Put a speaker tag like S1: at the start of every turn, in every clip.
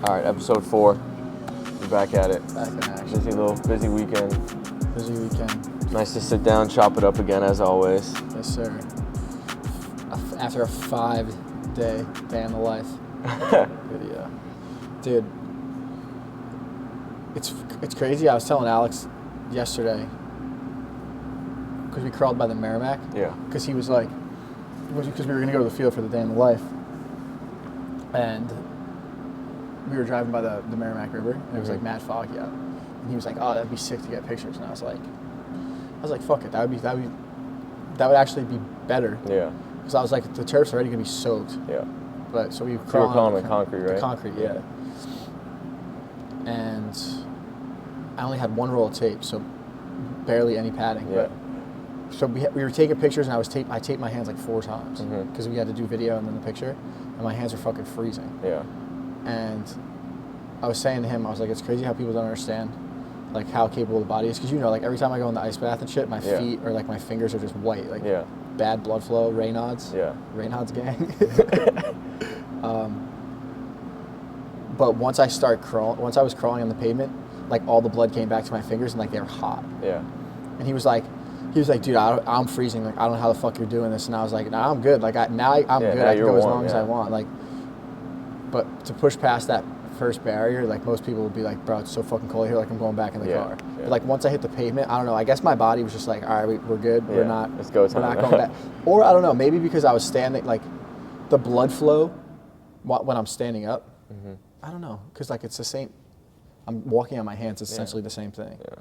S1: All right, episode 4. We're back at it.
S2: Back in action.
S1: Busy weekend.
S2: Busy weekend.
S1: Nice to sit down, chop it up again as always.
S2: Yes, sir. After a 5-day day in the life video. Dude, it's crazy. I was telling Alex yesterday, because we crawled by the Merrimack.
S1: Yeah.
S2: Because he was like, because we were going to go to the field for the day in the life. And we were driving by the Merrimack River, and it was like mad foggy out. And he was like, "Oh, that'd be sick to get pictures." And I was like, "Fuck it, that would actually be better."
S1: Yeah.
S2: Because I was like, the turf's already gonna be soaked.
S1: Yeah.
S2: But so we were
S1: So you were calling it concrete, right?
S2: The concrete, yeah. And I only had one roll of tape, so barely any padding.
S1: Yeah.
S2: But so we were taking pictures, and I taped my hands like 4 times because we had to do video and then the picture, and my hands were fucking freezing.
S1: Yeah.
S2: And I was saying to him, I was like, it's crazy how people don't understand like how capable the body is, because you know, like every time I go in the ice bath and shit, my feet or like my fingers are just white, like bad blood flow, Raynaud's, Raynaud's gang. But once I was crawling on the pavement, like all the blood came back to my fingers and like they were hot.
S1: Yeah.
S2: And he was like, dude, I'm freezing. Like I don't know how the fuck you're doing this. And I was like, nah, I'm good. Like I'm good. I can go as long as I want. Like, but to push past that first barrier, like most people would be like, bro, it's so fucking cold here. Like I'm going back in the car. Yeah. But like once I hit the pavement, I don't know. I guess my body was just like, all right, we're good.
S1: Yeah.
S2: We're not.
S1: Let's go.
S2: We're not going back. Or I don't know. Maybe because I was standing, like the blood flow when I'm standing up. Mm-hmm. I don't know, because like it's the same. I'm walking on my hands. It's essentially the same thing. Yeah.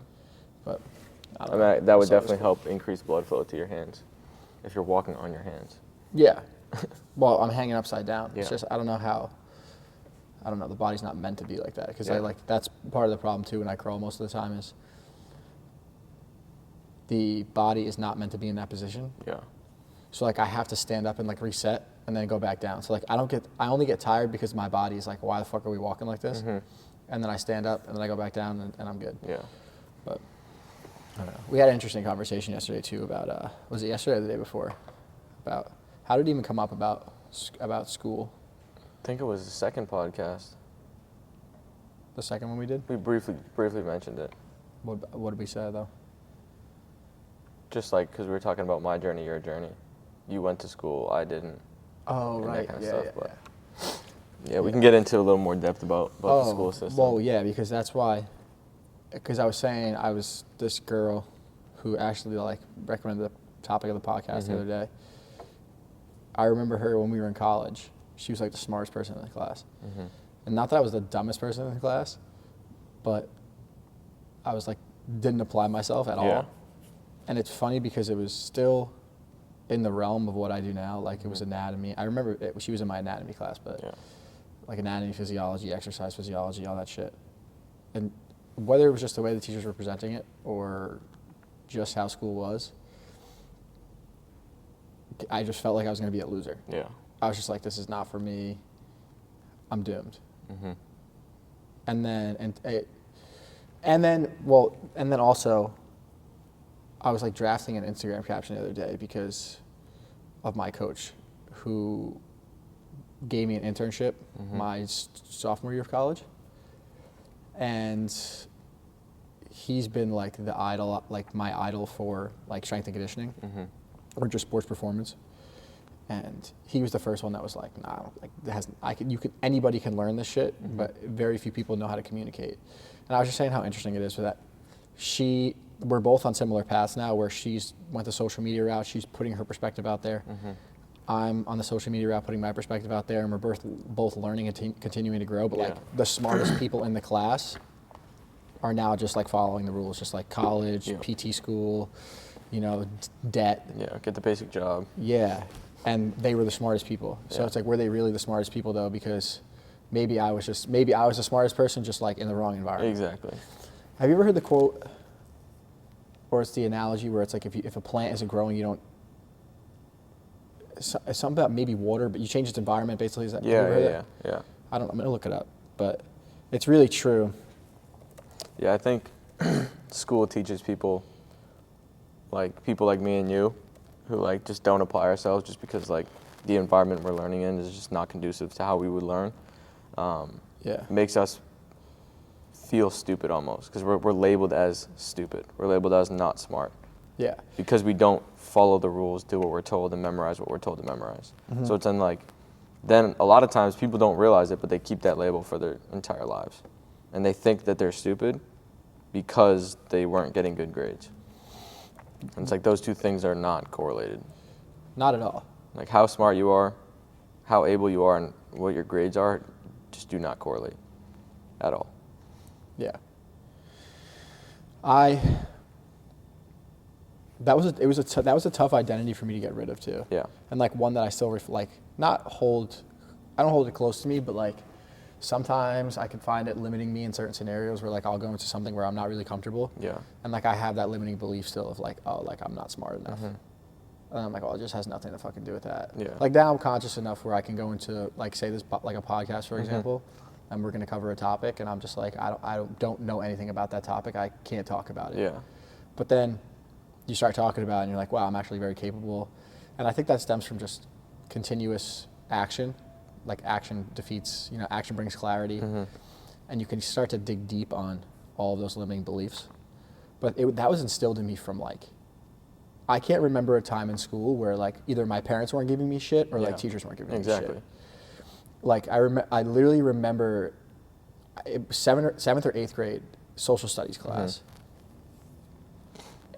S2: But I don't know.
S1: That would definitely help increase blood flow to your hands if you're walking on your hands.
S2: Yeah. Well, I'm hanging upside down.
S1: Yeah.
S2: It's just I don't know how. I don't know. The body's not meant to be like that, because that's part of the problem too. When I crawl, most of the time is the body is not meant to be in that position.
S1: Yeah.
S2: So like I have to stand up and like reset and then go back down. So like I only get tired because my body is like, why the fuck are we walking like this? Mm-hmm. And then I stand up and then I go back down and I'm good.
S1: Yeah.
S2: But I don't know. We had an interesting conversation yesterday too about was it yesterday or the day before? About how did it even come up about school?
S1: I think it was the second podcast.
S2: The second one we did?
S1: We briefly mentioned it.
S2: What did we say though?
S1: Just like, because we were talking about my journey, your journey. You went to school, I didn't.
S2: Oh, right.
S1: That kind of stuff. Yeah, we can get into a little more depth about the school system.
S2: Well, yeah, because that's why. Because I was saying I was this girl who actually like recommended the topic of the podcast the other day. I remember her when we were in college. She was like the smartest person in the class. Mm-hmm. And not that I was the dumbest person in the class, but I was like, didn't apply myself at all. And it's funny because it was still in the realm of what I do now. Like it was anatomy. I remember she was in my anatomy class, but like anatomy, physiology, exercise physiology, all that shit. And whether it was just the way the teachers were presenting it or just how school was, I just felt like I was going to be a loser.
S1: Yeah.
S2: I was just like, this is not for me. I'm doomed. Mm-hmm. And then also, I was like drafting an Instagram caption the other day because of my coach, who gave me an internship my sophomore year of college, and he's been like my idol for like strength and conditioning or just sports performance. And he was the first one that was like, nah, like anybody can learn this shit, but very few people know how to communicate. And I was just saying how interesting it is for that. We're both on similar paths now, where she's went the social media route. She's putting her perspective out there. Mm-hmm. I'm on the social media route, putting my perspective out there, and we're both learning and continuing to grow. But like the smartest people in the class are now just like following the rules, just like college, PT school, debt. Yeah,
S1: get the basic job.
S2: Yeah. And they were the smartest people. So it's like, were they really the smartest people though? Because maybe I was the smartest person, just like in the wrong environment.
S1: Exactly.
S2: Have you ever heard the quote, or it's the analogy where it's like if a plant isn't growing, you don't. It's something about maybe water, but you change its environment basically. Is that?
S1: Yeah.
S2: I don't know. I'm gonna look it up, but it's really true.
S1: Yeah, I think school teaches people like me and you, who like just don't apply ourselves just because like the environment we're learning in is just not conducive to how we would learn.
S2: Yeah.
S1: makes us feel stupid almost, because we're labeled as stupid. We're labeled as not smart.
S2: Yeah.
S1: Because we don't follow the rules, do what we're told, and memorize what we're told to memorize. So it's then a lot of times people don't realize it, but they keep that label for their entire lives. And they think that they're stupid because they weren't getting good grades. And it's like those two things are not correlated.
S2: Not at all.
S1: Like how smart you are, how able you are, and what your grades are just do not correlate at all.
S2: Yeah. That was a tough identity for me to get rid of too.
S1: Yeah.
S2: And like one that I still I don't hold it close to me, but like sometimes I can find it limiting me in certain scenarios where like I'll go into something where I'm not really comfortable.
S1: Yeah.
S2: And like I have that limiting belief still of like, oh, like I'm not smart enough. And I'm like, oh, it just has nothing to fucking do with that.
S1: Yeah.
S2: Like now I'm conscious enough where I can go into like say this like a podcast for example, and we're gonna cover a topic, and I'm just like I don't know anything about that topic. I can't talk about it.
S1: Yeah.
S2: But then you start talking about it and you're like, wow, I'm actually very capable. And I think that stems from just continuous action. Like action brings clarity. And you can start to dig deep on all of those limiting beliefs. But that was instilled in me from like, I can't remember a time in school where like either my parents weren't giving me shit or like teachers weren't giving me shit. Like I literally remember seventh or eighth grade social studies class.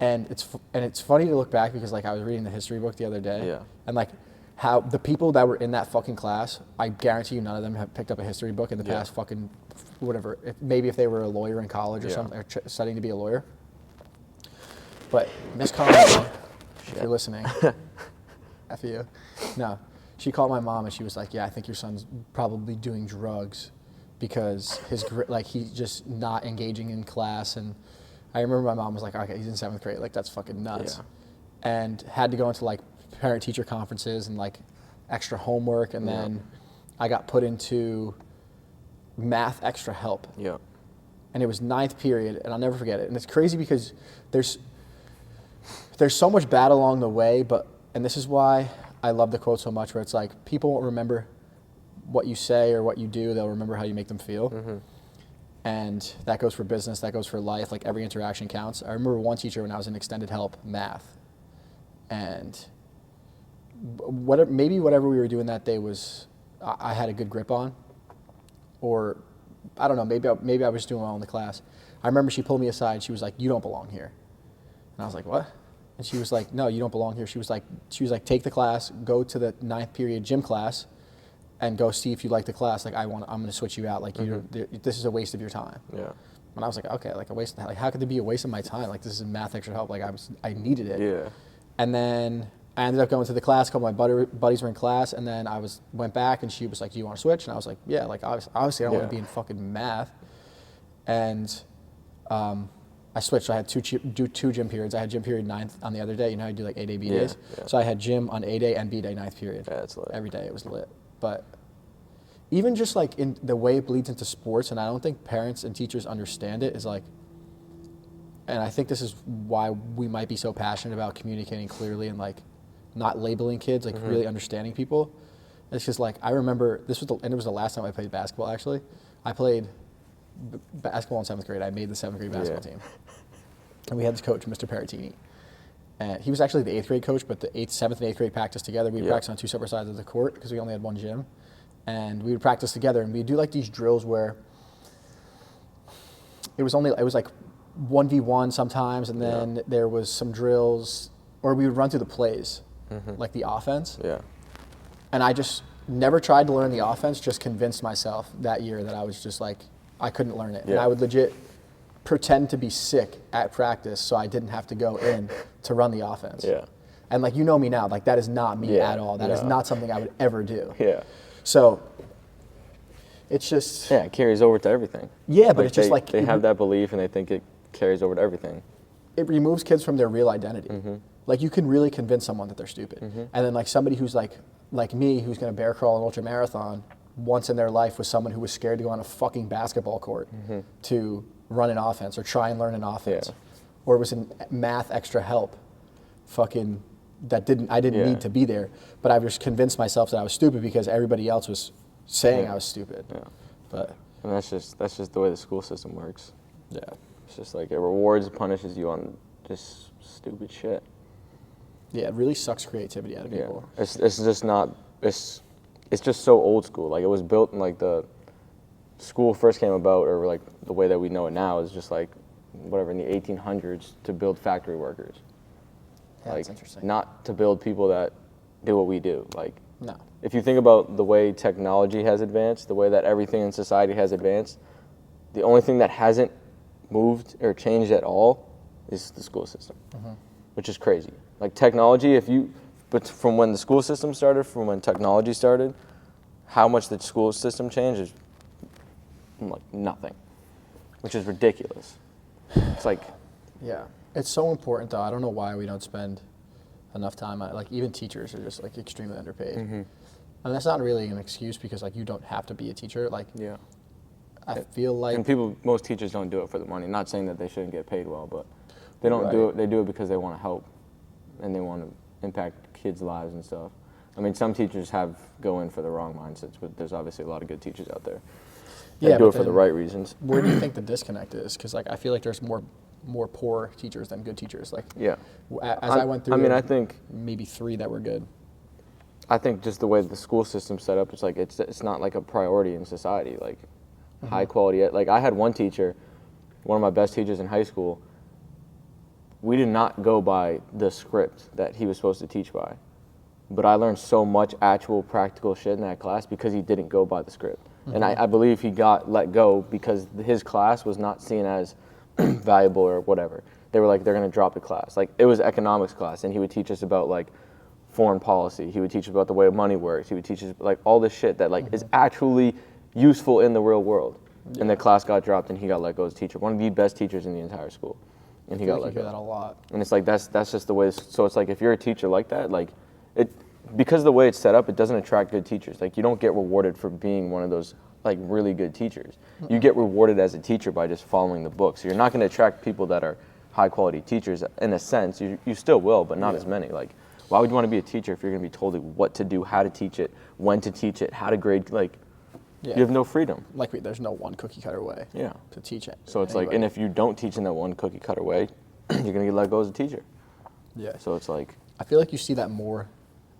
S2: And it's funny to look back because like I was reading the history book the other day, and like how the people that were in that fucking class, I guarantee you none of them have picked up a history book in the past fucking whatever. Maybe if they were a lawyer in college or something, or studying to be a lawyer. But Miss Conley, if you're listening, F you. No, she called my mom and she was like, "Yeah, I think your son's probably doing drugs because he's just not engaging in class." And I remember my mom was like, okay, he's in 7th grade. Like, that's fucking nuts. Yeah. And had to go into, like, parent-teacher conferences and, like, extra homework. And then I got put into math extra help.
S1: Yeah.
S2: And it was 9th period, and I'll never forget it. And it's crazy because there's so much bad along the way, and this is why I love the quote so much, where it's like, people won't remember what you say or what you do. They'll remember how you make them feel. And that goes for business, that goes for life, like every interaction counts. I remember one teacher when I was in extended help math, and whatever we were doing that day was, I had a good grip on, or I don't know, maybe I was doing well in the class. I remember she pulled me aside, she was like, "You don't belong here." And I was like, "What?" And she was like, "No, you don't belong here." She was like, "Take the class, go to the 9th period gym class, and go see if you like the class. Like I'm going to switch you out. Like this is a waste of your time."
S1: Yeah.
S2: And I was like, okay, like a waste. Like how could there be a waste of my time? Like this is math extra help. Like I needed it.
S1: Yeah.
S2: And then I ended up going to the class. A couple of my buddies were in class, and then I went back, and she was like, "Do you want to switch?" And I was like, "Yeah." Like obviously I don't want to be in fucking math. And I switched. I had two gym periods. I had gym period 9th on the other day. You know how you do like A day, B days. Yeah. So I had gym on A day and B day 9th period.
S1: Yeah, that's lit.
S2: Every day it was lit. But even just like in the way it bleeds into sports, and I don't think parents and teachers understand it, is like, and I think this is why we might be so passionate about communicating clearly and like not labeling kids, like really understanding people. It's just like, I remember it was the last time I played basketball actually. I played basketball in 7th grade. I made the 7th grade basketball team. And we had this coach, Mr. Paratini. And he was actually the 8th grade coach, but the 7th and 8th grade practiced together. We would practice on 2 separate sides of the court because we only had one gym. And we would practice together, and we'd do like these drills where it was like 1v1 sometimes, and then there was some drills, or we would run through the plays, like the offense. Yeah. And I just never tried to learn the offense, just convinced myself that year that I was just like, I couldn't learn it. Yeah. And I would legit pretend to be sick at practice so I didn't have to go in to run the offense. Yeah. And like, you know me now, like that is not me at all. That is not something I would ever do. Yeah. So it's just...
S1: Yeah, it carries over to everything.
S2: Yeah, but like it's just like...
S1: They have that belief and they think it carries over to everything.
S2: It removes kids from their real identity. Like you can really convince someone that they're stupid. And then like somebody who's like me, who's going to bear crawl an ultra marathon, once in their life was someone who was scared to go on a fucking basketball court to run an offense or try and learn an offense. Or was in math extra help. Fucking... I didn't need to be there, but I just convinced myself that I was stupid because everybody else was saying I was stupid. Yeah. But
S1: And that's just the way the school system works.
S2: Yeah.
S1: It's just like it rewards and punishes you on just stupid shit.
S2: Yeah, it really sucks creativity out of people.
S1: Yeah. It's just not, it's just so old school. Like, it was built in, like, the school first came about, or, like, the way that we know it now is just, like, whatever, in the 1800s to build factory workers.
S2: Yeah,
S1: like,
S2: that's interesting.
S1: not to build people that do what we do. Like,
S2: No.
S1: if you think about the way technology has advanced, the way that everything in society has advanced, the only thing that hasn't moved or changed at all is the school system, which is crazy. Like, technology, but from when the school system started, from when technology started, how much the school system changed is like nothing, which is ridiculous. It's like,
S2: Yeah. It's so important, though. I don't know why we don't spend enough time on it. Like, even teachers are just, like, extremely underpaid. And that's not really an excuse because, like, you don't have to be a teacher. Like,
S1: yeah.
S2: I feel like...
S1: And most teachers don't do it for the money. Not saying that they shouldn't get paid well, but they don't do it. They do it because they want to help and they want to impact kids' lives and stuff. I mean, some teachers go in for the wrong mindsets, but there's obviously a lot of good teachers out there. They do it for the right reasons.
S2: Where do you think the disconnect is? Because, like, I feel like there's more poor teachers than good teachers. Like,
S1: yeah.
S2: As I went through,
S1: I mean, I think
S2: maybe 3 that were good.
S1: I think just the way the school system's set up, it's like it's not like a priority in society. Like, high quality. Like, I had one teacher, one of my best teachers in high school. We did not go by the script that he was supposed to teach by, but I learned so much actual practical shit in that class because he didn't go by the script. And I believe he got let go because his class was not seen as valuable or whatever. They were like, they're going to drop the class. Like, it was economics class, and he would teach us about, like, foreign policy. He would teach us about the way money works. He would teach us, like, all this shit that, like, is actually useful in the real world. Yeah. And the class got dropped, and he got let go as a teacher. One of the best teachers in the entire school. And he got let go.
S2: You hear that a lot.
S1: And it's like, that's just the way. So it's like, if you're a teacher like that, like, because of the way it's set up, it doesn't attract good teachers. Like, you don't get rewarded for being one of those, like, really good teachers. You get rewarded as a teacher by just following the book. So you're not going to attract people that are high quality teachers. In a sense, you still will, but not as many. Like, why would you want to be a teacher if you're going to be told what to do, how to teach it, when to teach it, how to grade? Like, you have no freedom.
S2: Like, there's no one cookie cutter way to teach it.
S1: So it's like, and if you don't teach in that one cookie cutter way, you're going to get let go as a teacher.
S2: Yeah.
S1: So it's like,
S2: I feel like you see that more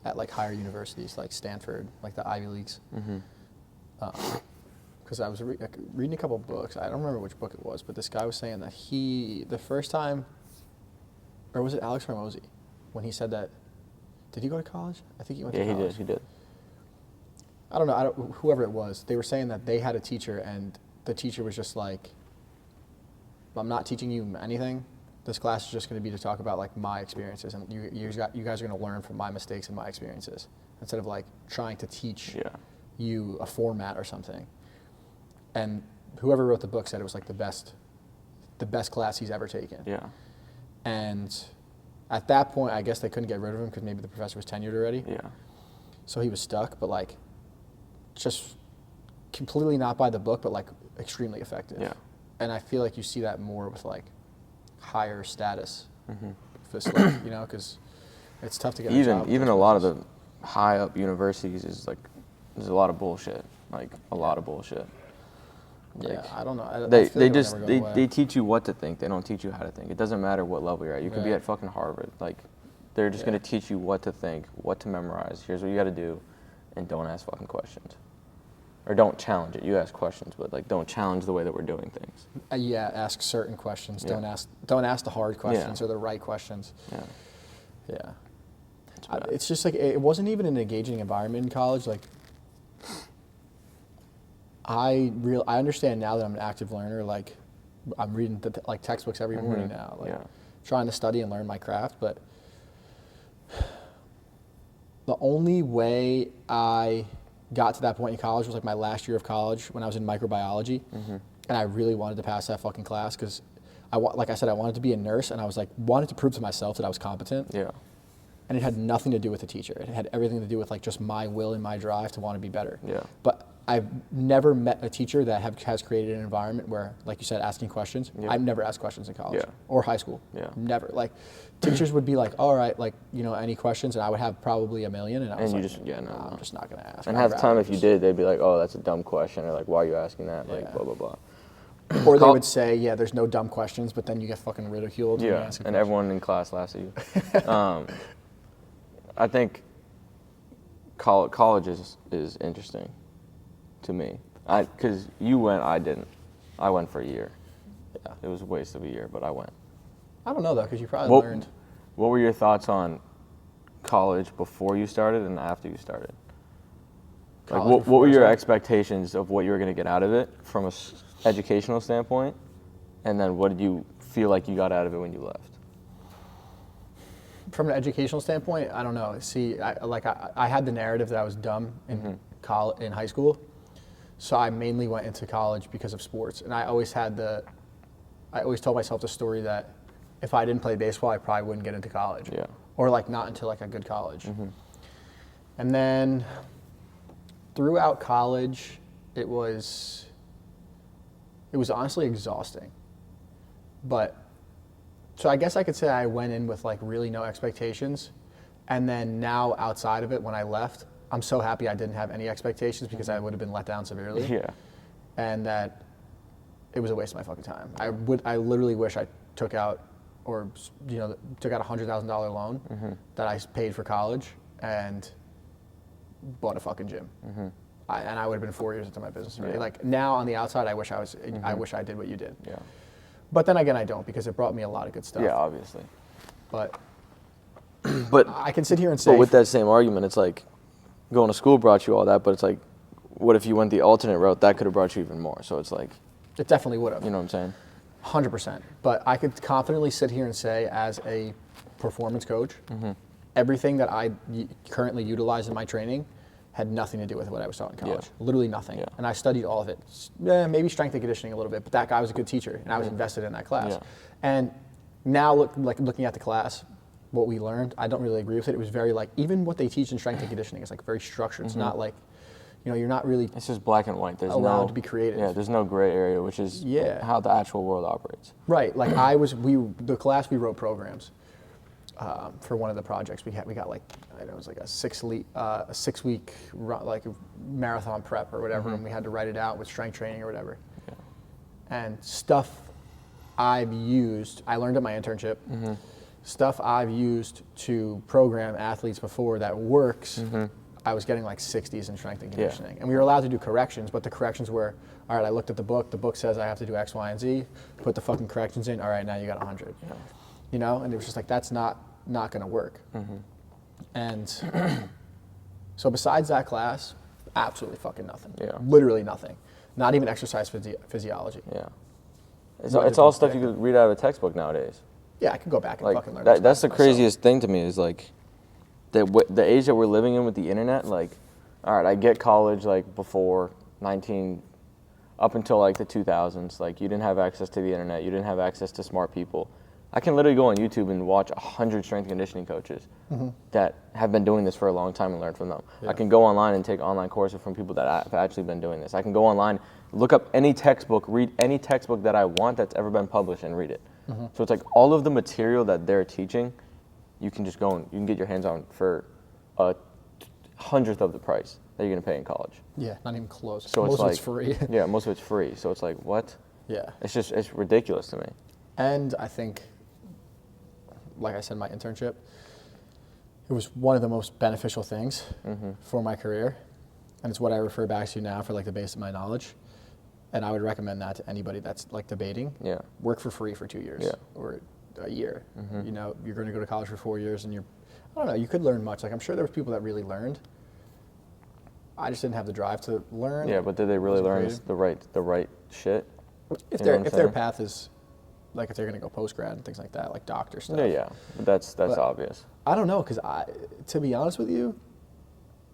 S2: at, like, higher universities, like Stanford, like the Ivy Leagues. Because I was reading a couple books. I don't remember which book it was, but this guy was saying that the first time, or was it Alex Hormozy, when he said that, did he go to college? I think he went to college.
S1: Yeah, he did.
S2: I don't know, whoever it was, they were saying that they had a teacher, and the teacher was just like, I'm not teaching you anything. This class is just going to be to talk about, like, my experiences, and you guys are going to learn from my mistakes and my experiences, instead of, like, trying to teach you a format or something. And whoever wrote the book said it was, like, the best class he's ever taken.
S1: Yeah.
S2: And at that point, I guess they couldn't get rid of him because maybe the professor was tenured already.
S1: Yeah.
S2: So he was stuck, but, like, just completely not by the book, but, like, extremely effective.
S1: Yeah.
S2: And I feel like you see that more with, like, higher status, you know, because it's tough to get a job.
S1: Even a lot of the high up universities is, like, there's a lot of bullshit, like, a lot of bullshit. Like,
S2: yeah, I don't know.
S1: They teach you what to think. They don't teach you how to think. It doesn't matter what level you're at. You could be at fucking Harvard. Like, they're just gonna teach you what to think, what to memorize. Here's what you got to do, and don't ask fucking questions, or don't challenge it. You ask questions, but, like, don't challenge the way that we're doing things.
S2: Ask certain questions. Don't ask the hard questions or the right questions. Yeah. It's just like, it wasn't even an engaging environment in college. Like, I understand now that I'm an active learner. Like, I'm reading like textbooks every morning now. Like, trying to study and learn my craft. But the only way I got to that point in college was, like, my last year of college when I was in microbiology, and I really wanted to pass that fucking class because, like I said, I wanted to be a nurse, and I was like, wanted to prove to myself that I was competent.
S1: Yeah.
S2: And it had nothing to do with the teacher. It had everything to do with, like, just my will and my drive to want to be better.
S1: Yeah.
S2: But I've never met a teacher that has created an environment where, like you said, asking questions.
S1: Yeah.
S2: I've never asked questions in college
S1: Yeah.
S2: or high school.
S1: Yeah.
S2: Never. Like, teachers would be like, all right, like, you know, any questions? And I would have probably a million. And I was
S1: And you
S2: like,
S1: just, yeah, no.
S2: I'm just not going to ask.
S1: And
S2: I'd
S1: half the time,
S2: rather
S1: if you
S2: just-
S1: did, they'd be like, oh, that's a dumb question, or like, why are you asking that? Like,
S2: Yeah.
S1: blah, blah, blah.
S2: Or they would say, yeah, there's no dumb questions, but then you get fucking ridiculed. when you
S1: Yeah,
S2: ask a
S1: and
S2: question.
S1: everyone in class laughs at you. I think college is interesting to me. Because you went, I didn't. I went for a year.
S2: Yeah.
S1: It was a waste of a year, but I went.
S2: I don't know, though, because you probably
S1: What,
S2: learned.
S1: what were your thoughts on college before you started and after you started? Like,
S2: College
S1: what
S2: before
S1: were
S2: I
S1: your
S2: started?
S1: expectations of what you were going to get out of it from an educational standpoint? And then what did you feel like you got out of it when you left?
S2: From an educational standpoint, I don't know. See, I had the narrative that I was dumb in in high school, so I mainly went into college because of sports. And I always told myself the story that if I didn't play baseball, I probably wouldn't get into college.
S1: Yeah.
S2: Or like not into like a good college. And then throughout college, it was honestly exhausting. But so I guess I could say I went in with like really no expectations, and then now outside of it, when I left, I'm so happy I didn't have any expectations because I would have been let down severely.
S1: Yeah.
S2: And that it was a waste of my fucking time. I literally wish I took out a $100,000 loan that I paid for college and bought a fucking gym. And I would have been 4 years into my business already.
S1: Yeah.
S2: Like now on the outside, I wish I did what you did.
S1: Yeah.
S2: But then again, I don't, because it brought me a lot of good stuff.
S1: Yeah, obviously.
S2: But
S1: But
S2: I can sit here and say,
S1: But with that same argument, it's like going to school brought you all that, but it's like, what if you went the alternate route? That could have brought you even more. So it's like,
S2: it definitely would have.
S1: you know what I'm saying?
S2: 100%. But I could confidently sit here and say, as a performance coach, everything that I currently utilize in my training had nothing to do with what I was taught in college.
S1: Yeah.
S2: Literally nothing.
S1: Yeah.
S2: And I studied all of it. Maybe strength and conditioning a little bit, but that guy was a good teacher, and I was invested in that class.
S1: Yeah.
S2: And now, looking at the class, what we learned, I don't really agree with it. It was very like, even what they teach in strength and conditioning is like very structured. It's not like, you're not really
S1: It's just black and white. There's
S2: allowed
S1: no,
S2: to be creative.
S1: Yeah, there's no gray area, which is how the actual world operates.
S2: Right, like the class we wrote programs for one of the projects. We got like, I know it was like a 6 week run, like a marathon prep or whatever, and we had to write it out with strength training or whatever.
S1: Yeah.
S2: And stuff I've used, I learned at my internship, stuff I've used to program athletes before that works. I was getting like 60s in strength and conditioning. And we were allowed to do corrections, but the corrections were, all right, I looked at the book says I have to do X, Y, and Z, put the fucking corrections in, all right, now you got 100. Yeah. You know, and it was just like, that's not gonna work. And so besides that class, absolutely fucking nothing.
S1: Yeah.
S2: Literally nothing. Not even exercise physiology.
S1: Yeah. It's all stuff you could read out of a textbook nowadays.
S2: Yeah, I could go back and
S1: Like,
S2: fucking learn.
S1: that's the
S2: myself.
S1: craziest thing to me is like, the age that we're living in with the internet, like, all right, I get college like before up until like the 2000s, like you didn't have access to the internet, you didn't have access to smart people. I can literally go on YouTube and watch 100 strength and conditioning coaches that have been doing this for a long time and learn from them.
S2: Yeah.
S1: I can go online and take online courses from people that have actually been doing this. I can go online, look up any textbook, read any textbook that I want that's ever been published and read it. So it's like all of the material that they're teaching, you can just go and you can get your hands on for a 100th of the price that you're gonna pay in college.
S2: Yeah, not even close.
S1: So
S2: Most
S1: it's
S2: of
S1: like,
S2: it's free.
S1: Yeah, most of it's free. So it's like, what?
S2: Yeah.
S1: It's ridiculous to me.
S2: And I think, like I said, my internship, it was one of the most beneficial things for my career. And it's what I refer back to now for like the base of my knowledge. And I would recommend that to anybody that's like debating.
S1: Yeah.
S2: Work for free for 2 years or a year. You know, you're going to go to college for 4 years and I don't know, you could learn much. Like I'm sure there was people that really learned. I just didn't have the drive to learn.
S1: Yeah, but did they really learn
S2: creative.
S1: the right shit?
S2: If
S1: You know what I'm
S2: their
S1: saying?
S2: path is, like if they're going to go postgrad and things like that, like doctor stuff.
S1: Yeah. But that's
S2: But-
S1: obvious.
S2: I don't know, because to be honest with you,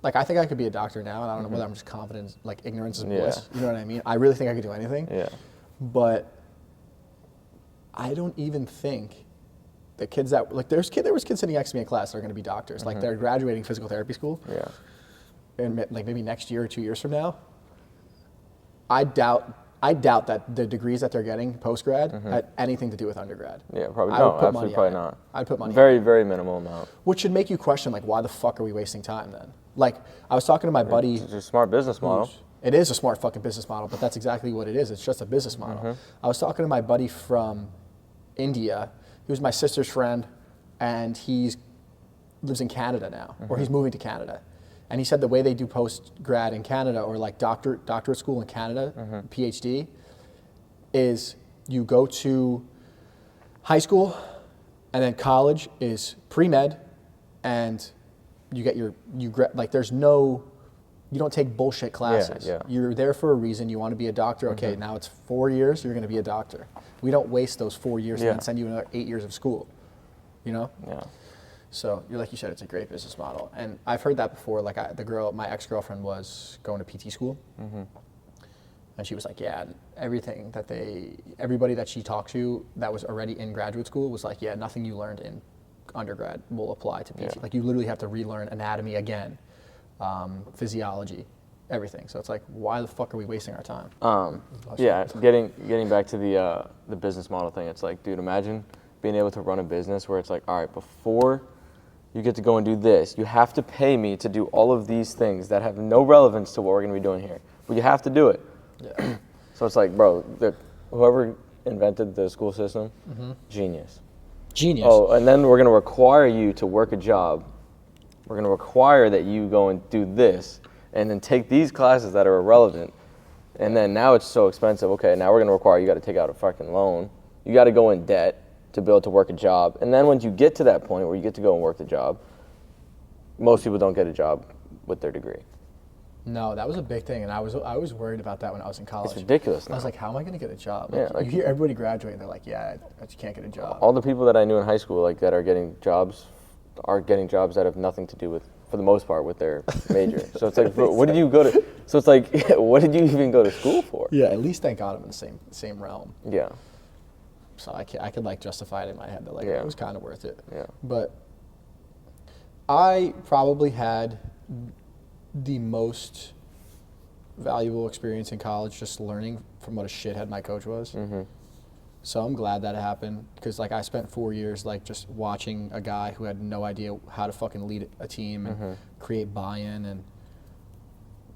S2: like I think I could be a doctor now, and I don't know whether I'm just confident, like ignorance is bliss. You know what I mean? I really think I could do anything.
S1: Yeah.
S2: But I don't even think the kids that like there was kids sitting next to me in class that are going to be doctors. Like they're graduating physical therapy school,
S1: Yeah.
S2: and like maybe next year or 2 years from now. I doubt that the degrees that they're getting post-grad had anything to do with undergrad.
S1: Yeah, probably
S2: I would
S1: no,
S2: put
S1: absolutely
S2: money
S1: probably
S2: on it.
S1: not.
S2: I'd put money
S1: Very,
S2: on it.
S1: very minimal amount.
S2: Which should make you question, like, why the fuck are we wasting time then? Like, I was talking to my buddy.
S1: It's a smart business model.
S2: It is a smart fucking business model, but that's exactly what it is. It's just a business model. I was talking to my buddy from India. He was my sister's friend, and lives in Canada now, or he's moving to Canada. And he said the way they do post-grad in Canada, or like doctorate school in Canada, PhD, is you go to high school, and then college is pre-med, and you get there's no, you don't take bullshit classes.
S1: Yeah.
S2: You're there for a reason. You want to be a doctor. Okay, now it's 4 years. You're going to be a doctor. We don't waste those 4 years and then send you another 8 years of school. You know?
S1: Yeah.
S2: So, like you said, it's a great business model. And I've heard that before. Like, my ex-girlfriend was going to PT school. And she was like, yeah, everybody that she talked to that was already in graduate school was like, yeah, nothing you learned in undergrad will apply to PT.
S1: Yeah.
S2: Like, you literally have to relearn anatomy again, physiology, everything. So it's like, why the fuck are we wasting our time?
S1: Getting back to the business model thing, it's like, dude, imagine being able to run a business where it's like, all right, before you get to go and do this, you have to pay me to do all of these things that have no relevance to what we're going to be doing here, but you have to do it.
S2: Yeah.
S1: So it's like, bro, whoever invented the school system, genius. Oh, and then we're going to require you to work a job. We're going to require that you go and do this, and then take these classes that are irrelevant. And then now it's so expensive. Okay, now we're going to require you got to take out a fucking loan. You got to go in debt to be able to work a job. And then once you get to that point where you get to go and work the job, most people don't get a job with their degree.
S2: No, that was a big thing, and I was worried about that when I was in college.
S1: It's ridiculous now.
S2: I was like, how am I going to get a job?
S1: Yeah,
S2: you hear everybody graduate, and they're like, yeah, I just can't get a job.
S1: All the people that I knew in high school, like, that are getting jobs that have nothing to do with, for the most part, with their major. So it's like, bro, what did you go to? So it's like, what did you even go to school for?
S2: Yeah, at least thank God I'm in the same realm.
S1: Yeah.
S2: So I could like justify it in my head that like
S1: Yeah.
S2: it was kind of worth it.
S1: Yeah.
S2: But I probably had the most valuable experience in college just learning from what a shithead my coach was. So I'm glad that it happened, because like I spent 4 years like just watching a guy who had no idea how to fucking lead a team and create buy-in, and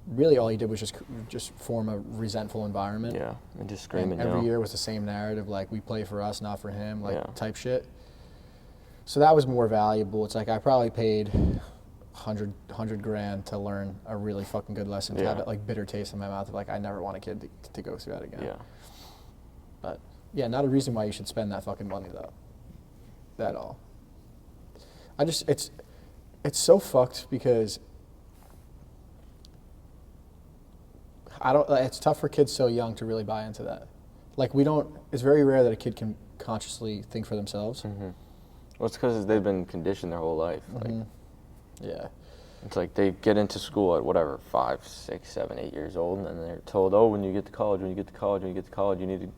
S2: really all he did was just form a resentful environment.
S1: Yeah, and just scream
S2: And
S1: and
S2: every
S1: yell.
S2: year was the same narrative, like we play for us, not for him, like
S1: Yeah.
S2: type shit. So that was more valuable. It's like I probably paid 100 grand to learn a really fucking good lesson, to have that like bitter taste in my mouth of like I never want a kid to go through that again.
S1: Yeah.
S2: But yeah, not a reason why you should spend that fucking money though. At all. It's so fucked, because it's tough for kids so young to really buy into that. Like it's very rare that a kid can consciously think for themselves.
S1: Well, it's because they've been conditioned their whole life. Like,
S2: Yeah.
S1: it's like they get into school at whatever, 5, 6, 7, 8 years old, and then they're told, oh, when you get to college, you need to,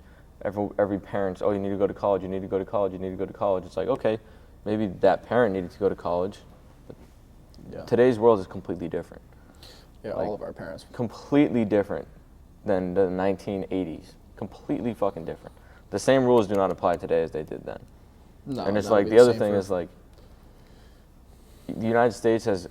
S1: every parent's, oh, you need to go to college, you need to go to college, you need to go to college. It's like, okay, maybe that parent needed to go to college, but today's world is completely different.
S2: Yeah,
S1: Like,
S2: all of our parents.
S1: Completely different than the 1980s. Completely fucking different. The same rules do not apply today as they did then.
S2: No,
S1: And it's
S2: that'll
S1: like,
S2: be
S1: the
S2: the
S1: other
S2: same
S1: thing
S2: for-
S1: is like, the United States has,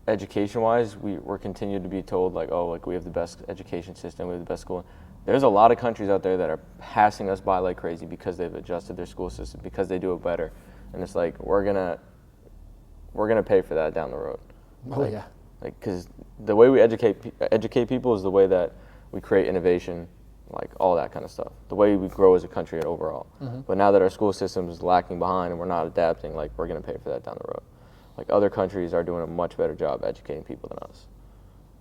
S1: education-wise, we're continued to be told like, oh, like we have the best education system, we have the best school. There's a lot of countries out there that are passing us by like crazy because they've adjusted their school system, because they do it better. And it's like, we're gonna pay for that down the road.
S2: Oh
S1: like,
S2: yeah.
S1: Like, because the way we educate people is the way that we create innovation, like all that kind of stuff. The way we grow as a country overall. But now that our school system is lacking behind and we're not adapting, like we're gonna pay for that down the road. Like other countries are doing a much better job educating people than us.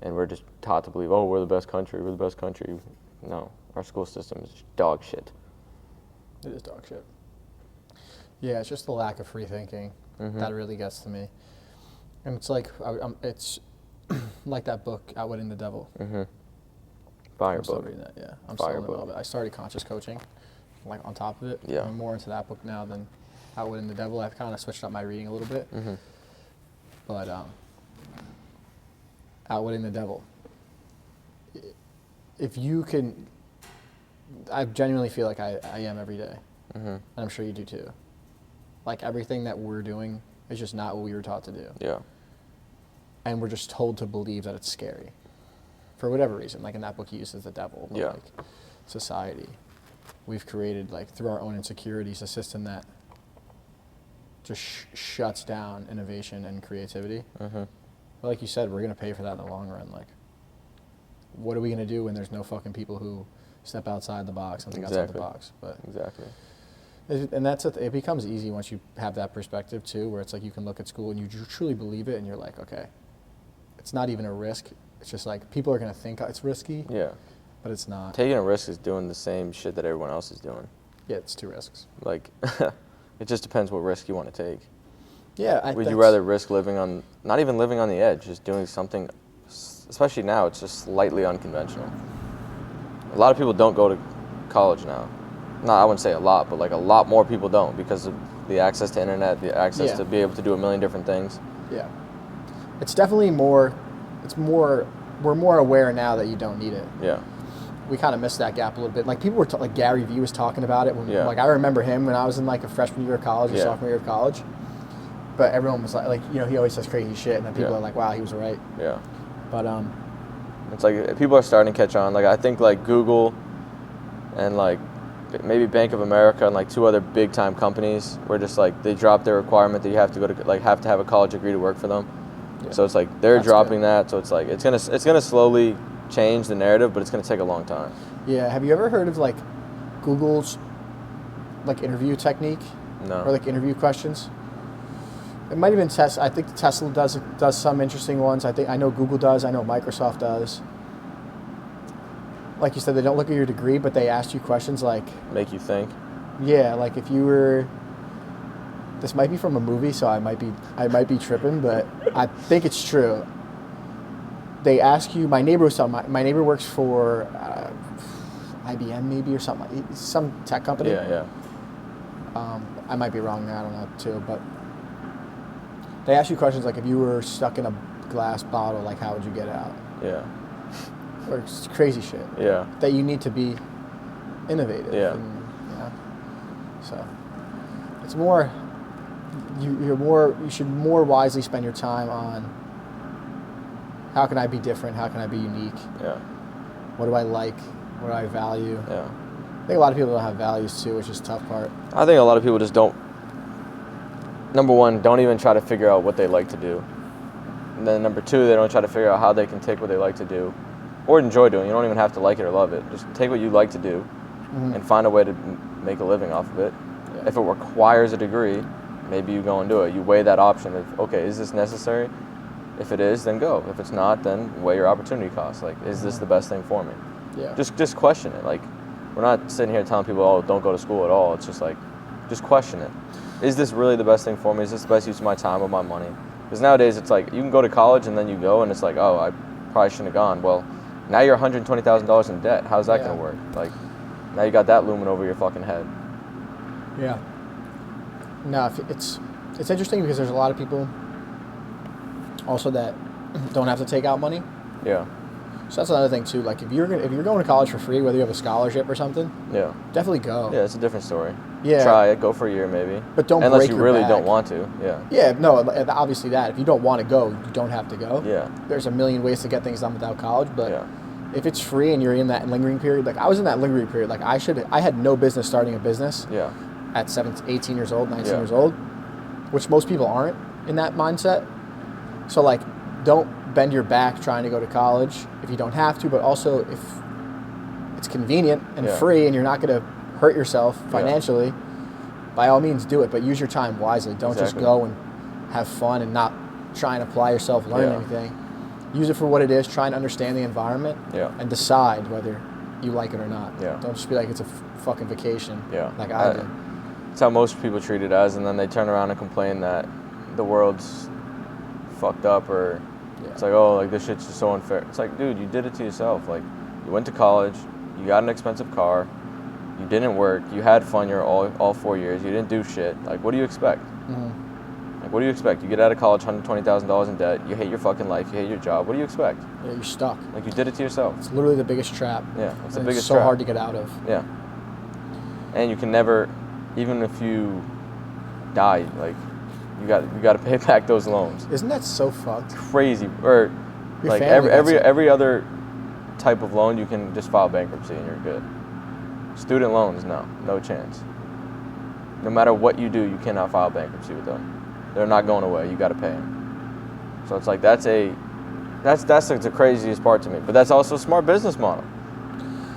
S1: And we're just taught to believe, oh, we're the best country, we're the best country. No, our school system is dog shit.
S2: It is dog shit. Yeah, it's just the lack of free thinking that really gets to me. And it's like, it's like that book, Outwitting the Devil.
S1: Fire
S2: I'm still
S1: book.
S2: reading that, yeah. I'm
S1: Fire
S2: still in the
S1: book.
S2: middle of it. I started conscious coaching, like on top of it.
S1: Yeah.
S2: I'm more into that book now than Outwitting the Devil. I've kind of switched up my reading a little bit. But Outwitting the Devil. if you can, I genuinely feel like I am every day. And I'm sure you do too. Like everything that we're doing is just not what we were taught to do.
S1: Yeah.
S2: And we're just told to believe that it's scary. For whatever reason, like in that book he uses the devil, but
S1: Yeah.
S2: like society. We've created, like through our own insecurities, a system that just shuts down innovation and creativity. But like you said, we're going to pay for that in the long run. Like, what are we going to do when there's no fucking people who step outside the box and think outside the box? But
S1: exactly.
S2: And that's it becomes easy once you have that perspective too, where it's like you can look at school and you truly believe it, and you're like, okay, it's not even a risk. It's just like people are going to think it's risky.
S1: Yeah.
S2: But it's not.
S1: Taking a risk is doing the same shit that everyone else is doing.
S2: Yeah, it's 2 risks.
S1: Like, it just depends what risk you want to take.
S2: Yeah.
S1: Would you rather risk living on, not even living on the edge, just doing something, especially now, it's just slightly unconventional. A lot of people don't go to college now. No, I wouldn't say a lot, but like a lot more people don't because of the access to internet, the access to be able to do a million different things.
S2: Yeah. It's definitely more, we're more aware now that you don't need it.
S1: Yeah.
S2: We kind of missed that gap a little bit. Like people were, like Gary Vee was talking about it. When, like I remember him when I was in like a freshman year of college or sophomore year of college. But everyone was like, you know, he always says crazy shit, and then people are like, wow, he was right.
S1: Yeah.
S2: But
S1: it's like people are starting to catch on. Like I think like Google and like maybe Bank of America and like 2 other big time companies were just like they dropped their requirement that you have to go to like have to have a college degree to work for them. Yeah. So it's like they're dropping that. So it's like it's gonna slowly change the narrative, but it's gonna take a long time.
S2: Yeah. Have you ever heard of like Google's like interview technique?
S1: No.
S2: Or like interview questions? It might have been Tesla. I think Tesla does some interesting ones. I know Google does. I know Microsoft does. Like you said, they don't look at your degree, but they ask you questions like...
S1: Make you think?
S2: Yeah, like if you were... This might be from a movie, so I might be tripping, but I think it's true. They ask you... My neighbor works for IBM maybe or something. Some tech company.
S1: Yeah.
S2: I might be wrong there. I don't know too, but... They ask you questions like if you were stuck in a glass bottle, like how would you get out?
S1: Yeah.
S2: Or crazy shit.
S1: Yeah.
S2: That you need to be innovative.
S1: Yeah.
S2: And, you know? So it's more you should more wisely spend your time on how can I be different, how can I be unique?
S1: Yeah.
S2: What do I like? What do I value?
S1: Yeah.
S2: I think a lot of people don't have values too, which is the tough part.
S1: I think a lot of people just don't. Number 1, don't even try to figure out what they like to do. And then number 2, they don't try to figure out how they can take what they like to do or enjoy doing. You don't even have to like it or love it. Just take what you like to do and find a way to make a living off of it. Yeah. If it requires a degree, maybe you go and do it. You weigh that option of, okay, is this necessary? If it is, then go. If it's not, then weigh your opportunity cost. Like, is this the best thing for me?
S2: Yeah.
S1: Just question it. Like, we're not sitting here telling people, oh, don't go to school at all. It's just like, just question it. Is this really the best thing for me? Is this the best use of my time or my money? Because nowadays it's like you can go to college and then you go and it's like, oh, I probably shouldn't have gone. Well, now you're $120,000 in debt. How's that going to work? Like, now you got that looming over your fucking head.
S2: Yeah. No, it's interesting because there's a lot of people also that don't have to take out money.
S1: Yeah.
S2: So that's another thing too. Like if you're going to college for free, whether you have a scholarship or something, definitely go.
S1: Yeah, it's a different story.
S2: Yeah.
S1: Try it. Go for a year maybe.
S2: But don't
S1: unless
S2: break
S1: you
S2: your
S1: really
S2: back.
S1: don't want to. Yeah.
S2: Yeah. No. Obviously that if you don't want to go, you don't have to go.
S1: Yeah.
S2: There's a million ways to get things done without college, but if it's free and you're in that lingering period, like I was in that lingering period, like I had no business starting a business.
S1: Yeah.
S2: At 18 years old, 19 years old, which most people aren't in that mindset. So like, don't bend your back trying to go to college if you don't have to, but also if it's convenient and free and you're not going to hurt yourself financially, by all means do it, but use your time wisely. Don't just go and have fun and not try and apply yourself, learn anything. Use it for what it is, try and understand the environment and decide whether you like it or not.
S1: Yeah.
S2: Don't just be like it's a fucking vacation like I did.
S1: That's how most people treat it as, and then they turn around and complain that the world's fucked up or it's like, oh, like this shit's just so unfair. It's like, dude, you did it to yourself. Like, you went to college, you got an expensive car, you didn't work, you had fun your all 4 years, you didn't do shit. Like, what do you expect? Like, what do you expect? You get out of college, $120,000 in debt. You hate your fucking life. You hate your job. What do you expect?
S2: Yeah, you're stuck.
S1: Like, you did it to yourself.
S2: It's literally the biggest trap.
S1: Yeah, it's the
S2: And
S1: biggest
S2: it's so
S1: trap.
S2: hard to get out of.
S1: Yeah. And you can never, even if you die, like, you got to pay back those loans.
S2: Isn't that so fucked?
S1: Crazy. Or
S2: Your
S1: like
S2: family gets it.
S1: every other type of loan, you can just file bankruptcy and you're good. Student loans, no chance. No matter what you do, you cannot file bankruptcy with them. They're not going away. You got to pay them. So it's like that's the craziest part to me. But that's also a smart business model.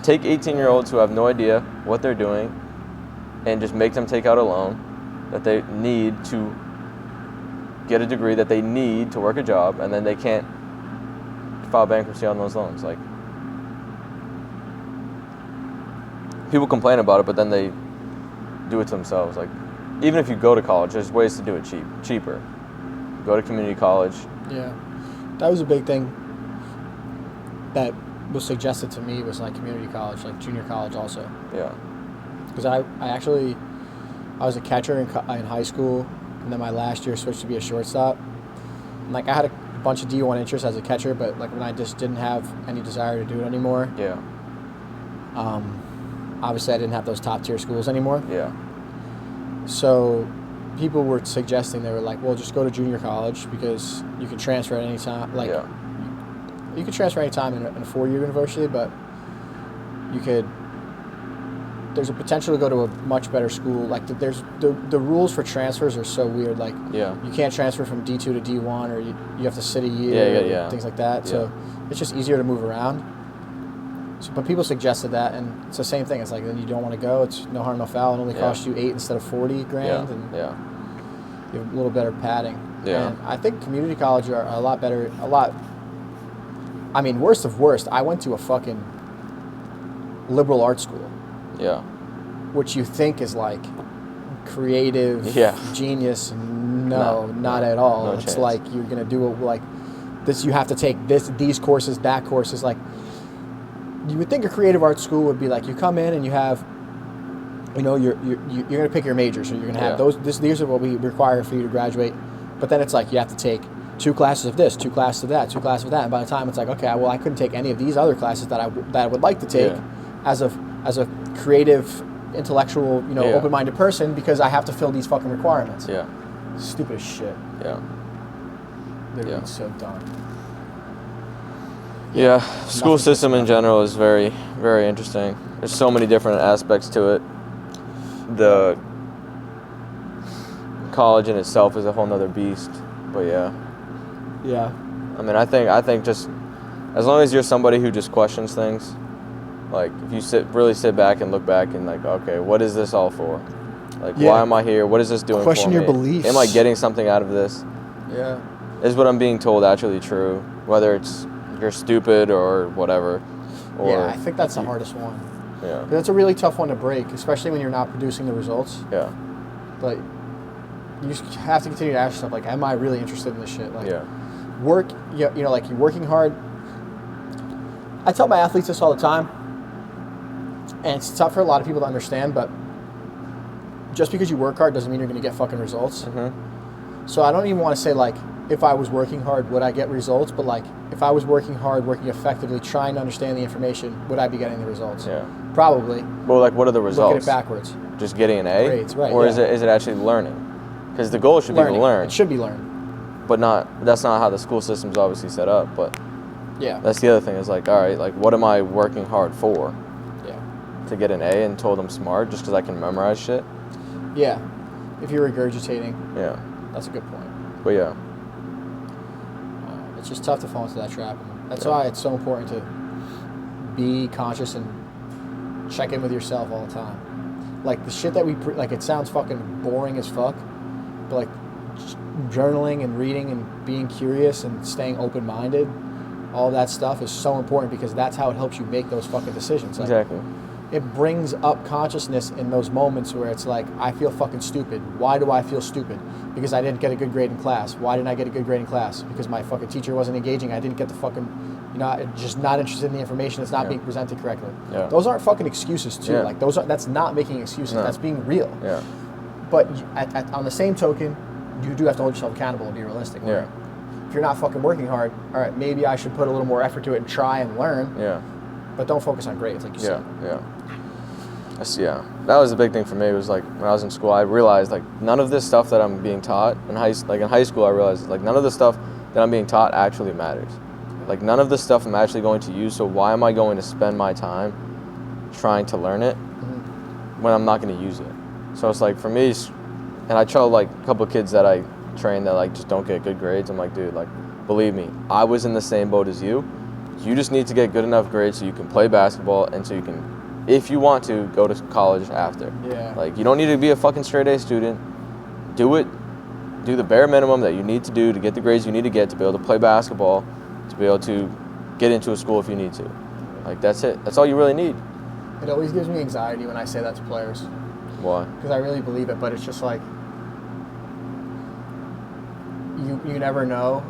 S1: Take 18-year-olds who have no idea what they're doing, and just make them take out a loan that they need to get a degree, that they need to work a job, and then they can't file bankruptcy on those loans. Like, people complain about it, but then they do it to themselves. Like, even if you go to college, there's ways to do it cheaper. Go to community college.
S2: Yeah, that was a big thing that was suggested to me, was like community college, like junior college also.
S1: Yeah.
S2: Because I was a catcher in high school, and then my last year switched to be a shortstop. And like, I had a bunch of D1 interests as a catcher, but like when I just didn't have any desire to do it anymore.
S1: Yeah.
S2: Obviously, I didn't have those top tier schools anymore.
S1: Yeah.
S2: So people were suggesting, they were like, well, just go to junior college because you can transfer at any time. Like,
S1: Yeah.
S2: you could transfer any time in a 4-year university, but there's a potential to go to a much better school. Like, there's the rules for transfers are so weird. Like,
S1: Yeah.
S2: you can't transfer from D2 to D1, or you have to sit a year,
S1: Yeah.
S2: things like that.
S1: Yeah.
S2: So it's just easier to move around. So, but people suggested that, and it's the same thing. It's like, then you don't want to go. It's no harm, no foul. It only costs you $8 instead of $40,000,
S1: Yeah.
S2: and
S1: Yeah.
S2: you have a little better padding.
S1: Yeah.
S2: And I think community college are a lot better. I mean, worst of worst, I went to a fucking liberal arts school,
S1: Yeah.
S2: which you think is like creative,
S1: Yeah.
S2: genius.
S1: No,
S2: Not at all.
S1: no
S2: It's
S1: chance.
S2: like you're gonna do it like this. You have to take these courses, that courses. Like, you would think a creative arts school would be like, you come in and you have, you're gonna pick your major, so you're gonna have these are what we require for you to graduate. But then it's like you have to take 2 classes of this, 2 classes of that, 2 classes of that. And by the time it's like, okay, well, I couldn't take any of these other classes that I would like to take as a creative, intellectual, open-minded person, because I have to fill these fucking requirements.
S1: Yeah.
S2: Stupid as shit.
S1: Yeah.
S2: Literally
S1: Yeah.
S2: so dumb.
S1: Yeah, school
S2: Nothing
S1: system in general is very, very interesting. There's so many different aspects to it. The college in itself is a whole nother beast, but yeah.
S2: Yeah.
S1: I mean, I think just as long as you're somebody who just questions things, like if you really sit back and look back and like, okay, what is this all for? Like, why am I here? What is this doing
S2: Question
S1: for
S2: your
S1: me?
S2: beliefs.
S1: Am I getting something out of this?
S2: Yeah.
S1: Is what I'm being told actually true? Whether it's you're stupid or whatever. Or
S2: Yeah, I think that's the hardest one.
S1: Yeah.
S2: That's a really tough one to break, especially when you're not producing the results.
S1: Yeah.
S2: Like, you just have to continue to ask yourself, like, am I really interested in this shit? Like,
S1: Yeah.
S2: like you're working hard. I tell my athletes this all the time, and it's tough for a lot of people to understand, but just because you work hard doesn't mean you're going to get fucking results.
S1: Mm-hmm.
S2: So I don't even want to say, like, if I was working hard, would I get results? But, like, if I was working hard, working effectively, trying to understand the information, would I be getting the results?
S1: Yeah.
S2: Probably.
S1: Well, like, what are the results?
S2: Look at it backwards.
S1: Just getting an A?
S2: Grades, right,
S1: Or
S2: yeah.
S1: is it actually learning? Because the goal should be to learn.
S2: It should be learned.
S1: But that's not how the school system's obviously set up. But
S2: Yeah.
S1: that's the other thing is like, all right, like, what am I working hard for?
S2: Yeah.
S1: To get an A and told I'm smart just because I can memorize shit?
S2: Yeah. If you're regurgitating,
S1: Yeah.
S2: that's a good point.
S1: But yeah.
S2: It's just tough to fall into that trap. And that's why it's so important to be conscious and check in with yourself all the time. Like, the shit that like, it sounds fucking boring as fuck, but like journaling and reading and being curious and staying open-minded, all that stuff is so important, because that's how it helps you make those fucking decisions. Like,
S1: Exactly.
S2: it brings up consciousness in those moments where it's like, I feel fucking stupid. Why do I feel stupid? Because I didn't get a good grade in class. Why didn't I get a good grade in class? Because my fucking teacher wasn't engaging. I didn't get the fucking, just not interested in the information. It's not being presented correctly.
S1: Yeah.
S2: Those aren't fucking excuses too.
S1: Yeah.
S2: Like, that's not making excuses.
S1: No.
S2: That's being real.
S1: Yeah.
S2: But on the same token, you do have to hold yourself accountable and be realistic.
S1: Yeah.
S2: If you're not fucking working hard, all right, maybe I should put a little more effort to it and try and learn.
S1: Yeah.
S2: But don't focus on grades, like you said.
S1: Yeah. That was the big thing for me. Was like when I was in school, I realized like none of this stuff that I'm being taught in high school. I realized like none of the stuff that I'm being taught actually matters. Like none of the stuff I'm actually going to use. So why am I going to spend my time trying to learn it when I'm not going to use it? So it's like for me, and I tell like a couple of kids that I train that like just don't get good grades. I'm like, dude, like believe me, I was in the same boat as you. You just need to get good enough grades so you can play basketball and so you can, if you want to, go to college after.
S2: Yeah.
S1: Like you don't need to be a fucking straight A student. Do it. Do the bare minimum that you need to do to get the grades you need to get to be able to play basketball, to be able to get into a school if you need to. Like that's it. That's all you really need.
S2: It always gives me anxiety when I say that to players.
S1: Why?
S2: Because I really believe it, but it's just like you never know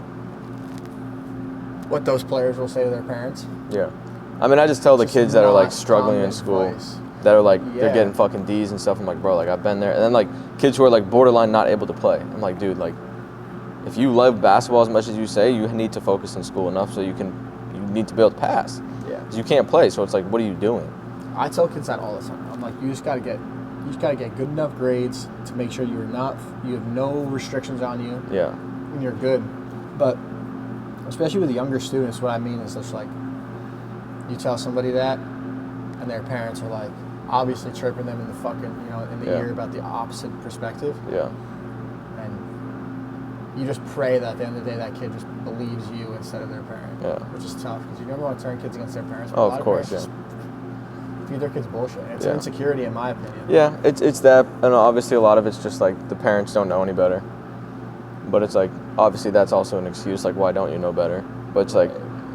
S2: what those players will say to their parents.
S1: Yeah. I mean, I just tell the
S2: Just
S1: kids that are like
S2: not
S1: struggling in
S2: common
S1: school,
S2: advice.
S1: that are like
S2: Yeah.
S1: they're getting fucking D's and stuff. I'm like, bro, like I've been there. And then like kids who are like borderline not able to play. I'm like, dude, like if you love basketball as much as you say, you need to focus in school enough so you need to be able to pass.
S2: Yeah.
S1: 'Cause you can't play, so it's like, what are you doing?
S2: I tell kids that all the time. I'm like, you just gotta get good enough grades to make sure you have no restrictions on you.
S1: Yeah.
S2: And you're good. But especially with the younger students, what I mean is just like you tell somebody that and their parents are like obviously chirping them in the fucking, in the ear about the opposite perspective.
S1: Yeah.
S2: And you just pray that at the end of the day that kid just believes you instead of their parent.
S1: Yeah.
S2: Which is tough because you never want to turn kids against their parents. But
S1: Oh,
S2: a lot
S1: of course,
S2: parents just feed their kids bullshit. It's an insecurity in my opinion.
S1: Yeah, it's that, and obviously a lot of it's just like the parents don't know any better. But it's like obviously that's also an excuse. Like, why don't you know better? But it's like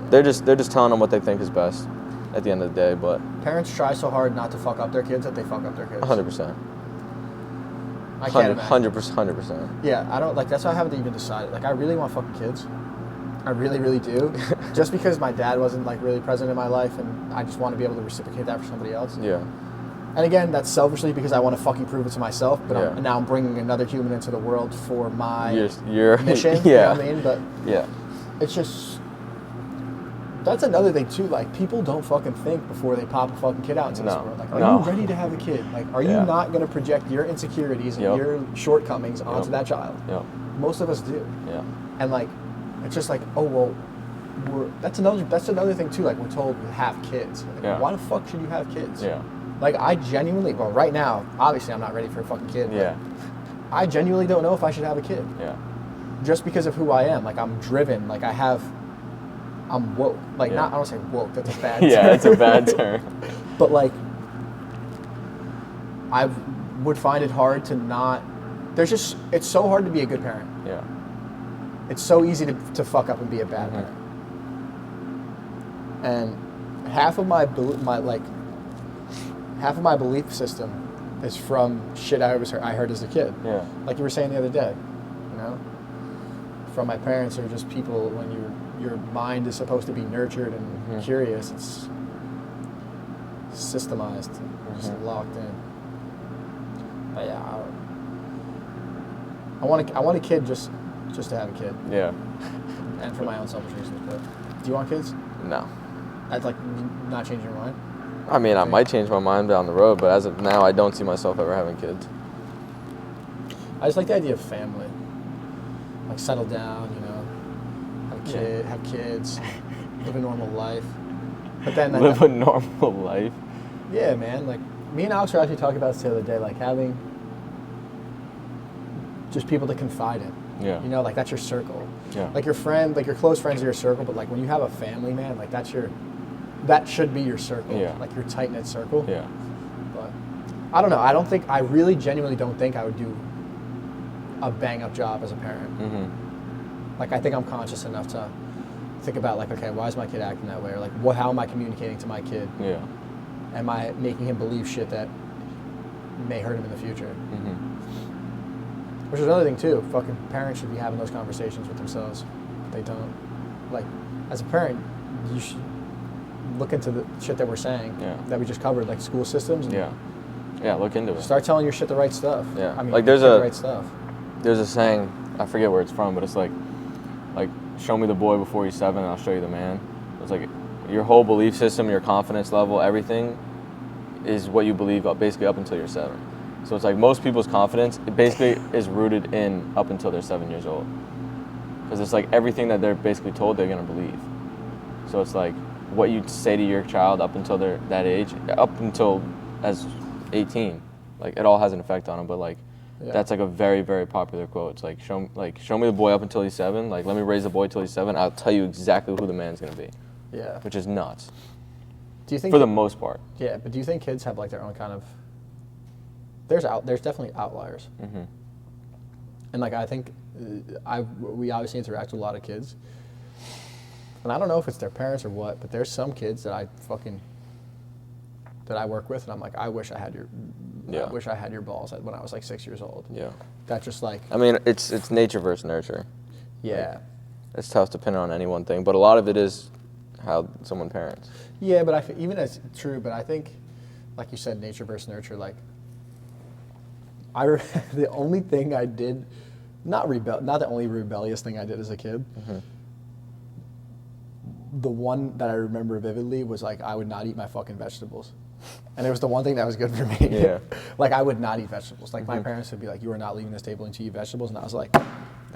S1: they're just telling them what they think is best at the end of the day. But
S2: Parents try so hard not to fuck up their kids that they fuck up their kids.
S1: 100%.
S2: I can't imagine.
S1: 100%.
S2: Yeah, I don't like. That's why I haven't even decided. Like, I really want fucking kids. I really, really do. Just because my dad wasn't like really present in my life, and I just want to be able to reciprocate that for somebody else.
S1: Yeah.
S2: And again, that's selfishly because I want to fucking prove it to myself. But
S1: Yeah.
S2: now I'm bringing another human into the world for my
S1: Your
S2: mission.
S1: Yeah.
S2: You know what I mean? But
S1: Yeah.
S2: it's just that's another thing too. Like, people don't fucking think before they pop a fucking kid out into this
S1: No.
S2: world. Like, are
S1: No.
S2: you ready to have a kid? Like, are you
S1: Yeah.
S2: not going to project your insecurities and
S1: Yep.
S2: your shortcomings onto
S1: Yep.
S2: that child?
S1: Yeah.
S2: Most of us do.
S1: Yeah.
S2: And like, it's just like, oh well, that's another thing too. Like, we're told we have kids. Like,
S1: Yeah.
S2: why the fuck should you have kids?
S1: Yeah.
S2: Like, I genuinely, well, right now, obviously, I'm not ready for a fucking kid. but
S1: Yeah.
S2: I genuinely don't know if I should have a kid.
S1: Yeah.
S2: Just because of who I am. Like, I'm driven. Like, I'm woke. Like,
S1: Yeah.
S2: not, I don't say woke. That's a bad
S1: Yeah,
S2: term.
S1: it's a bad term.
S2: But like, I would find it hard to not. It's so hard to be a good parent.
S1: Yeah.
S2: It's so easy to fuck up and be a bad
S1: Mm-hmm.
S2: parent. And half of my belief system is from shit I heard as a kid.
S1: Yeah.
S2: Like you were saying the other day, from my parents, or just people. When your mind is supposed to be nurtured and curious, it's systemized, just locked in. But yeah, I want a kid just to have a kid,
S1: Yeah.
S2: and for my own selfish reasons. But do you want kids?
S1: No.
S2: I'd like not change your mind.
S1: I mean, I might change my mind down the road, but as of now, I don't see myself ever having kids.
S2: I just like the idea of family, like settle down, have kids, live a normal life. But then
S1: Live a normal life.
S2: yeah, man. Like, me and Alex were actually talking about this the other day, like having just people to confide in.
S1: Yeah.
S2: Like that's your circle.
S1: Yeah.
S2: Like your friend, like your close friends are your circle, but like when you have a family, man, like that should be your circle.
S1: Yeah.
S2: Like your tight knit circle.
S1: Yeah.
S2: But I don't know. I really genuinely don't think I would do a bang up job as a parent.
S1: Mm-hmm.
S2: Like, I think I'm conscious enough to think about, like, okay, why is my kid acting that way? Or like, how am I communicating to my kid?
S1: Yeah.
S2: Am I making him believe shit that may hurt him in the future?
S1: Mm-hmm.
S2: Which is another thing too. Fucking parents should be having those conversations with themselves. They don't. Like, as a parent, you should look into the shit that we're saying.
S1: Yeah.
S2: That we just covered, like school systems. And
S1: Yeah. Yeah, look into it.
S2: Start telling your shit the right stuff.
S1: Yeah.
S2: I mean,
S1: Like,
S2: the right stuff.
S1: there's a saying, I forget where it's from, but it's like show me the boy before he's 7 and I'll show you the man. It's like your whole belief system, your confidence level, everything is what you believe basically up until you're 7. So it's like most people's confidence, it basically is rooted in up until they're 7 years old. Because it's like everything that they're basically told they're going to believe. So it's like what you say to your child up until they're that age, up until as 18, like it all has an effect on them. But like that's like a very, very popular quote. It's like show me the boy up until he's 7. Like let me raise the boy till he's 7. I'll tell you exactly who the man's going to be.
S2: Yeah.
S1: Which is nuts.
S2: Do you think
S1: for the most part?
S2: Yeah, but do you think kids have like their own kind of? There's definitely outliers.
S1: Mm-hmm.
S2: And like I think we obviously interact with a lot of kids, and I don't know if it's their parents or what, but there's some kids that I work with, and I'm like, I wish I had your balls when I was like 6 years old.
S1: Yeah.
S2: That's just like.
S1: I mean, it's nature versus nurture.
S2: Yeah.
S1: Like, it's tough to pin on any one thing, but a lot of it is how someone parents.
S2: Yeah, but even that's true, but I think, like you said, nature versus nurture. Like, the only thing I did, not the only rebellious thing I did as a kid.
S1: Mm-hmm.
S2: The one that I remember vividly was like I would not eat my fucking vegetables, and it was the one thing that was good for me.
S1: Yeah.
S2: Like I would not eat vegetables. Like my parents would be like, "You are not leaving this table until you eat vegetables," and I was like,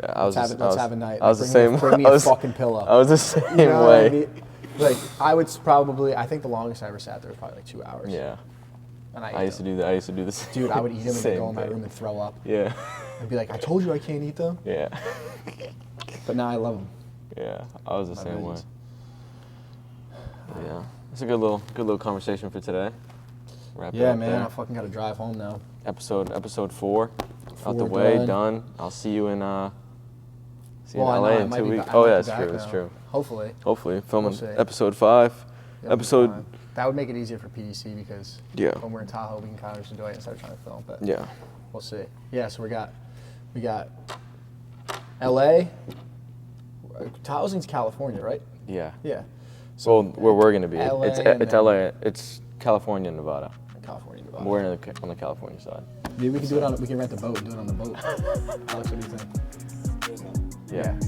S2: "Let's have a night."
S1: I was the same.
S2: Bring me a fucking pillow.
S1: I was the same
S2: you know
S1: way.
S2: What I mean? Like I think the longest I ever sat there was probably like 2 hours.
S1: Yeah.
S2: And
S1: I used to do that. I used to do this.
S2: Dude, I would eat them and then go in my room and throw up.
S1: Yeah.
S2: I'd be like, I told you I can't eat them.
S1: Yeah.
S2: But now I love them.
S1: Yeah, I was the same way.
S2: veggies.
S1: Yeah, it's a good little conversation for today. Wrap it
S2: Yeah,
S1: up
S2: man,
S1: there.
S2: I fucking gotta drive home now.
S1: Episode 4, out the
S2: 4
S1: way,
S2: done.
S1: done. I'll see you in
S2: Well, I
S1: LA
S2: know I
S1: in
S2: might
S1: 2
S2: be
S1: weeks.
S2: ba- I
S1: Oh
S2: might
S1: yeah,
S2: be
S1: that's
S2: back
S1: true. That's
S2: now.
S1: true.
S2: Hopefully.
S1: Hopefully, filming
S2: We'll see.
S1: episode 5.
S2: It'll be
S1: Episode.
S2: fine. That would make it easier for PDC because
S1: Yeah.
S2: when we're in Tahoe, we can kind of just enjoy it instead of trying to film. But
S1: Yeah.
S2: we'll see. Yeah, so we got LA. Tahoe's in California, right?
S1: Yeah.
S2: Yeah.
S1: So where we're gonna be?
S2: LA
S1: It's
S2: and then-
S1: LA. It's California, Nevada.
S2: California, Nevada.
S1: We're on the California side.
S2: Maybe we can do it we can rent the boat and do it on the boat. Alex, what do you think?
S1: Yeah.